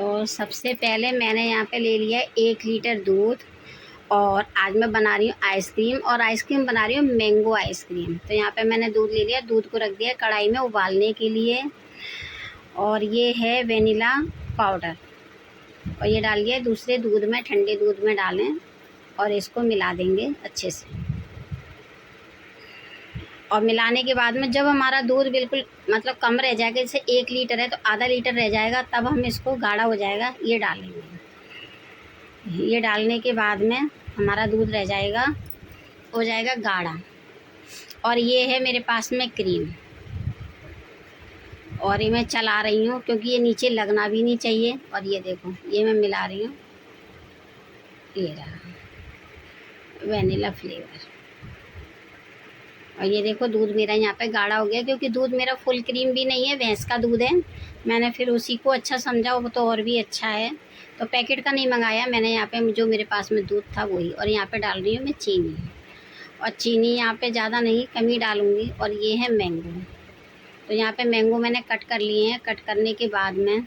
तो सबसे पहले मैंने यहाँ पे ले लिया 1 लीटर दूध और आज मैं बना रही हूँ आइसक्रीम, और आइसक्रीम बना रही हूँ मैंगो आइसक्रीम। तो यहाँ पे मैंने दूध ले लिया, दूध को रख दिया कढ़ाई में उबालने के लिए, और ये है वेनिला पाउडर और ये डाल दिया दूसरे दूध में, ठंडे दूध में डालें और इसको मिला देंगे अच्छे से। और मिलाने के बाद में जब हमारा दूध बिल्कुल मतलब कम रह जाएगा, जैसे 1 लीटर है तो आधा लीटर रह जाएगा, तब हम इसको गाढ़ा हो जाएगा ये डालेंगे। ये डालने के बाद में हमारा दूध रह जाएगा, हो जाएगा गाढ़ा। और ये है मेरे पास में क्रीम, और ये मैं चला रही हूँ क्योंकि ये नीचे लगना भी नहीं चाहिए। और ये देखो ये मैं मिला रही हूँ, ये रहा वेनिला फ्लेवर। और ये देखो दूध मेरा यहाँ पे गाढ़ा हो गया, क्योंकि दूध मेरा फुल क्रीम भी नहीं है, भैंस का दूध है। मैंने फिर उसी को अच्छा समझा, वो तो और भी अच्छा है, तो पैकेट का नहीं मंगाया मैंने। यहाँ पे जो मेरे पास में दूध था वही। और यहाँ पे डाल रही हूँ मैं चीनी, और चीनी यहाँ पे ज़्यादा नहीं, कम ही डालूँगी। और ये है मैंगो, तो यहाँ पे मैंगो मैंने कट कर लिए हैं। कट करने के बाद में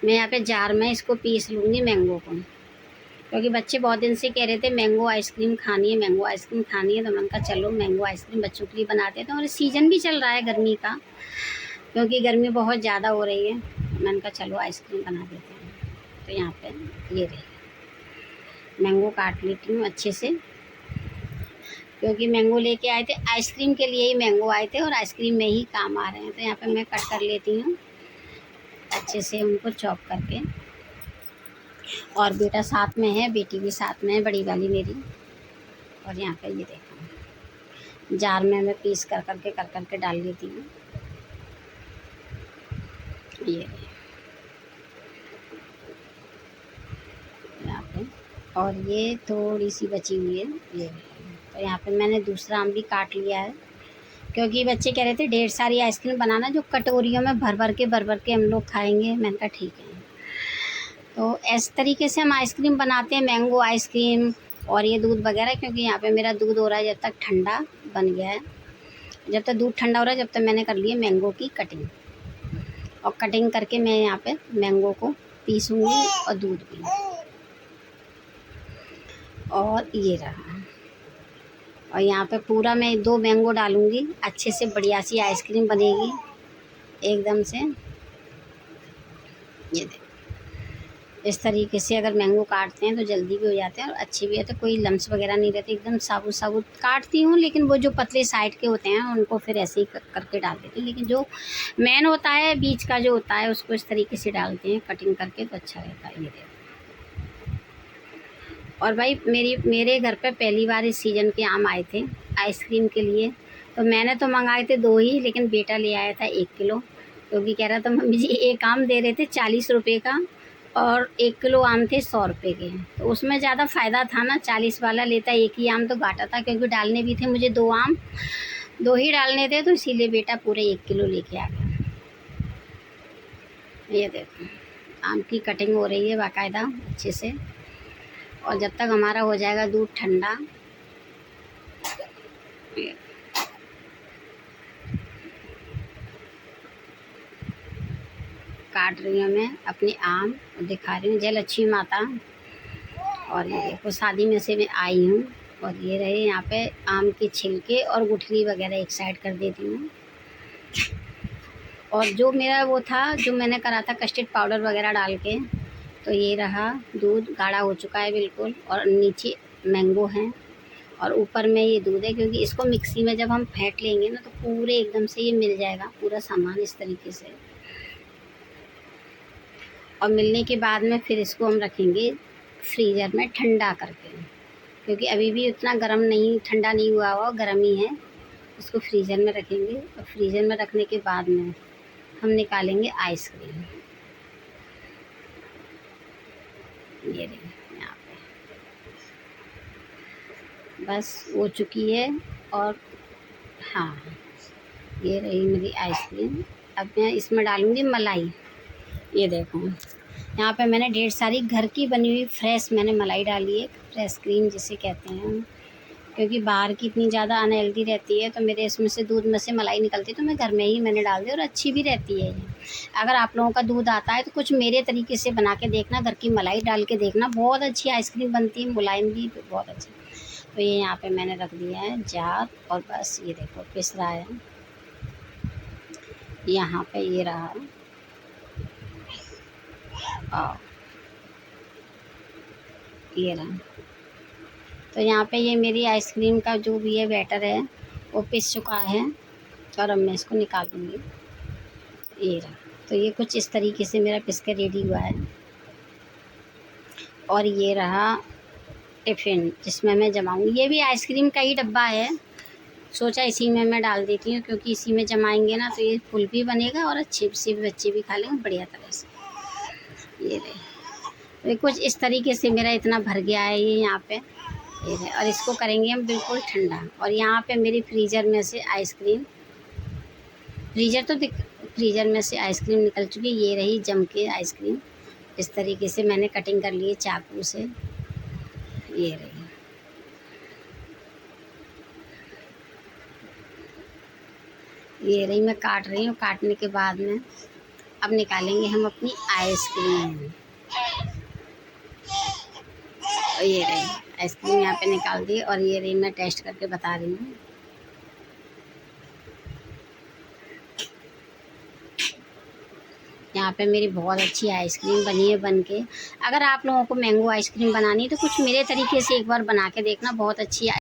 मैं यहाँ पे जार में इसको पीस लूँगी मैंगो को, क्योंकि बच्चे बहुत दिन से कह रहे थे मैंगो आइसक्रीम खानी है, मैंगो आइसक्रीम खानी है। तो मैंने कहा चलो मैंगो आइसक्रीम बच्चों के लिए बनाते हैं। तो और सीज़न भी चल रहा है गर्मी का, क्योंकि गर्मी बहुत ज़्यादा हो रही है। मैंने कहा चलो आइसक्रीम बना देते हैं। तो यहाँ पे ये रही, मैंगो काट लेती हूँ अच्छे से, क्योंकि मैंगो लेके आए थे आइसक्रीम के लिए ही, मैंगो आए थे और आइसक्रीम में ही काम आ रहे हैं। तो यहाँ पे मैं कट कर लेती हूँ अच्छे से उनको चॉप करके। और बेटा साथ में है, बेटी भी साथ में है, बड़ी वाली मेरी। और यहाँ पे ये देखो जार में मैं पीस कर करके डाल लेती हूँ ये यहाँ पे। और ये थोड़ी सी बची हुई है ये। तो यहाँ पे मैंने दूसरा आम भी काट लिया है, क्योंकि बच्चे कह रहे थे ढेर सारी आइसक्रीम बनाना जो कटोरियों में भर भर के हम लोग खाएंगे। मैंने कहा ठीक है। तो इस तरीके से हम आइसक्रीम बनाते हैं, मैंगो आइसक्रीम। और ये दूध वगैरह, क्योंकि यहाँ पे मेरा दूध हो रहा है जब तक ठंडा बन गया है, जब तक दूध ठंडा हो रहा है जब तक मैंने कर ली है मैंगो की कटिंग। और कटिंग करके मैं यहाँ पे मैंगो को पीसूँगी और दूध भी। और ये रहा, और यहाँ पे पूरा मैं 2 मैंगो डालूँगी, अच्छे से बढ़िया सी आइसक्रीम बनेगी एकदम से। ये देखो इस तरीके से अगर मैंगो काटते हैं तो जल्दी भी हो जाते हैं और अच्छे भी है, तो कोई लम्स वगैरह नहीं रहते, एकदम साबुत साबुत काटती हूँ। लेकिन वो जो पतले साइड के होते हैं उनको फिर ऐसे ही करके डाल देती हूँ, लेकिन जो मेन होता है बीच का जो होता है उसको इस तरीके से डालते हैं कटिंग करके, तो अच्छा रहता है। ये देखो। और भाई मेरे घर पे पहली बार इस सीज़न के आम आए थे आइसक्रीम के लिए, तो मैंने तो मंगाए थे 2 ही, लेकिन बेटा ले आया था 1 किलो, क्योंकि कह रहा था मम्मी जी एक आम दे रहे थे 40 रुपये का और 1 किलो आम थे 100 रुपये के। तो उसमें ज़्यादा फ़ायदा था ना, 40 वाला लेता 1 ही आम तो घाटा था, क्योंकि डालने भी थे मुझे 2 आम, 2 ही डालने थे, तो इसीलिए बेटा पूरे 1 किलो लेके आ गया। ये देखो आम की कटिंग हो रही है बाकायदा अच्छे से। और जब तक हमारा हो जाएगा दूध ठंडा, काट रही हूँ मैं अपने आम, दिखा रही हूँ जय लक्ष्मी माता। और ये देखो शादी में से मैं आई हूँ, और ये रहे यहाँ पे आम के छिलके और गुठली वगैरह एक साइड कर देती हूँ। और जो मेरा वो था जो मैंने करा था कस्टर्ड पाउडर वगैरह डाल के, तो ये रहा दूध गाढ़ा हो चुका है बिल्कुल, और नीचे मैंगो हैं और ऊपर में ये दूध है, क्योंकि इसको मिक्सी में जब हम फेंट लेंगे ना तो पूरे एकदम से ये मिल जाएगा पूरा सामान इस तरीके से। और मिलने के बाद में फिर इसको हम रखेंगे फ्रीज़र में ठंडा करके, क्योंकि अभी भी उतना गर्म नहीं, ठंडा नहीं हुआ हुआ, गर्म ही है। इसको फ्रीज़र में रखेंगे, और फ्रीज़र में रखने के बाद में हम निकालेंगे आइसक्रीम। ये देखिए यहाँ पे बस हो चुकी है। और हाँ ये रही मेरी आइसक्रीम। अब मैं इसमें डालूँगी मलाई। ये देखो यहाँ पे मैंने ढेर सारी घर की बनी हुई फ्रेश मैंने मलाई डाली है, फ्रेश क्रीम जिसे कहते हैं, क्योंकि बाहर की इतनी ज़्यादा अनहेल्दी रहती है, तो मेरे इसमें से दूध में से मलाई निकलती है, तो मैं घर में ही मैंने डाल दी और अच्छी भी रहती है ये। अगर आप लोगों का दूध आता है तो कुछ मेरे तरीके से बना के देखना, घर की मलाई डाल के देखना, बहुत अच्छी आइसक्रीम बनती है, मुलायम भी बहुत अच्छी। तो ये यहाँ पे मैंने रख दिया है जार, और बस ये देखो पिस रहा है। यहाँ पे ये रहा, और ये रहा। तो यहाँ पे ये मेरी आइसक्रीम का जो भी है बैटर है वो पिस चुका है, और अब मैं इसको निकालूंगी। ये रहा। तो ये कुछ इस तरीके से मेरा पिस के रेडी हुआ है। और ये रहा टिफ़िन जिसमें मैं जमाऊँगी। ये भी आइसक्रीम का ही डब्बा है, सोचा इसी में मैं डाल देती हूँ, क्योंकि इसी में जमाएंगे ना तो ये फुल भी बनेगा और अच्छे से भी बच्चे भी खा लेंगे बढ़िया तरह से। ये रहे। तो ये कुछ इस तरीके से मेरा इतना भर गया है ये यहाँ पे। ये रहे। और इसको करेंगे हम बिल्कुल ठंडा। और यहाँ पे मेरी फ्रीज़र में से आइसक्रीम, फ्रीज़र में से आइसक्रीम निकल चुकी। ये रही जम के आइसक्रीम, इस तरीके से मैंने कटिंग कर ली है चाकू से। ये रही। ये रही, मैं काट रही हूँ। काटने के बाद में अब निकालेंगे हम अपनी आइसक्रीम। और ये रही आइसक्रीम यहाँ पे निकाल दी, और ये रही मैं टेस्ट करके बता रही हूँ। यहाँ पे मेरी बहुत अच्छी आइसक्रीम बनी है बन के। अगर आप लोगों को मैंगो आइसक्रीम बनानी है तो कुछ मेरे तरीके से एक बार बना के देखना, बहुत अच्छी